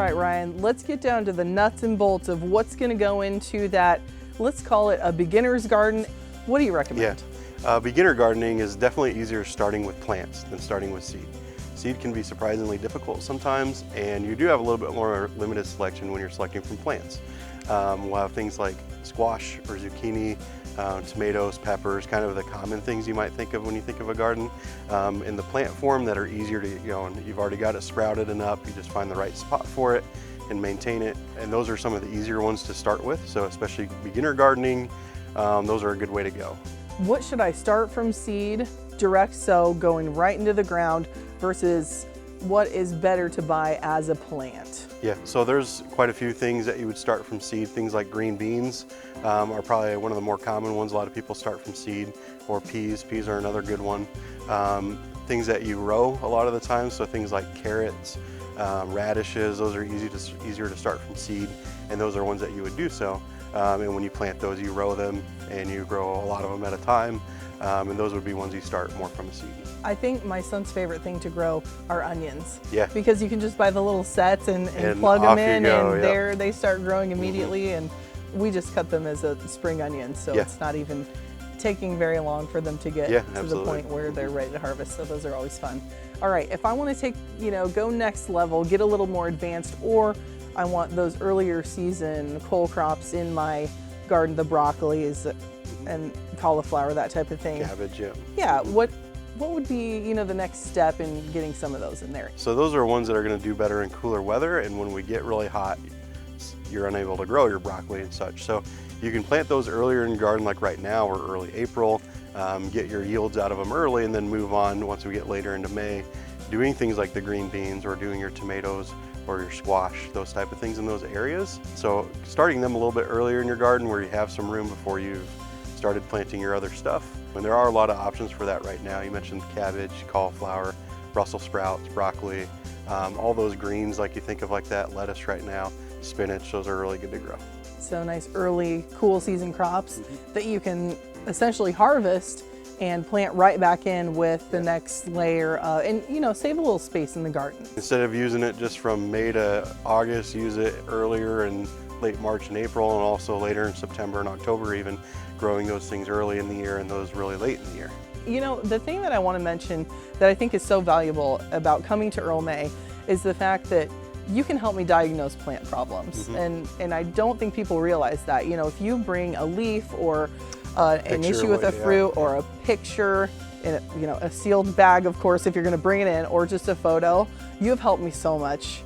right, Ryan, let's get down to the nuts and bolts of what's going to go into that, let's call it a beginner's garden. What do you recommend? Yeah, beginner gardening is definitely easier starting with plants than starting with seed. Seed can be surprisingly difficult sometimes, and you do have a little bit more limited selection when you're selecting from plants. We'll have things like squash or zucchini, tomatoes, peppers, kind of the common things you might think of when you think of a garden. In the plant form that are easier to, and you've already got it sprouted and up, you just find the right spot for it and maintain it. And those are some of the easier ones to start with. So especially beginner gardening, those are a good way to go. What should I start from seed, direct sow, going right into the ground, versus what is better to buy as a plant? Yeah, so there's quite a few things that you would start from seed. Things like green beans are probably one of the more common ones. A lot of people start from seed, or peas. Peas are another good one. Things that you row a lot of the time, so things like carrots, radishes, those are easier to start from seed, and those are ones that you would do so. And when you plant those, you row them and you grow a lot of them at a time, and those would be ones you start more from a seed. I think my son's favorite thing to grow are onions. Yeah. Because you can just buy the little sets and plug them in, and there they start growing immediately. And we just cut them as a spring onion, so it's not even taking very long for them to get to the point where they're ready to harvest. So those are always fun. All right, if I want to take, go next level, get a little more advanced, or I want those earlier season cole crops in my garden, the broccolis and cauliflower, that type of thing. Cabbage, yeah. Yeah, what would be, the next step in getting some of those in there? So those are ones that are going to do better in cooler weather, and when we get really hot, you're unable to grow your broccoli and such. So you can plant those earlier in your garden, like right now or early April, get your yields out of them early, and then move on once we get later into May, doing things like the green beans or doing your tomatoes or your squash, those type of things in those areas. So starting them a little bit earlier in your garden where you have some room before you've started planting your other stuff. And there are a lot of options for that right now. You mentioned cabbage, cauliflower, Brussels sprouts, broccoli, all those greens like you think of like that, lettuce right now, spinach, those are really good to grow. So nice early cool season crops that you can essentially harvest and plant right back in with the next layer, and save a little space in the garden. Instead of using it just from May to August, use it earlier in late March and April, and also later in September and October even, growing those things early in the year and those really late in the year. The thing that I want to mention that I think is so valuable about coming to Earl May is the fact that you can help me diagnose plant problems. And I don't think people realize that. If you bring a leaf or an issue with a fruit or a picture in a sealed bag, of course, if you're going to bring it in, or just a photo, you have helped me so much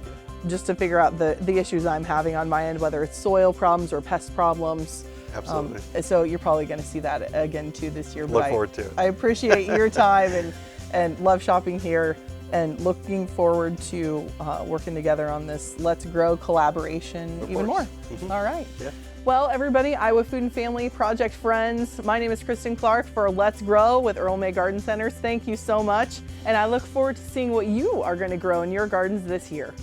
just to figure out the issues I'm having on my end, whether it's soil problems or pest problems. Absolutely. So you're probably going to see that again too this year. Look forward to it. I appreciate your time and love shopping here, and looking forward to working together on this Let's Grow collaboration even more. All right. Yeah. Well, everybody, Iowa Food and Family Project friends, my name is Kristen Clark for Let's Grow with Earl May Garden Centers. Thank you so much, and I look forward to seeing what you are going to grow in your gardens this year.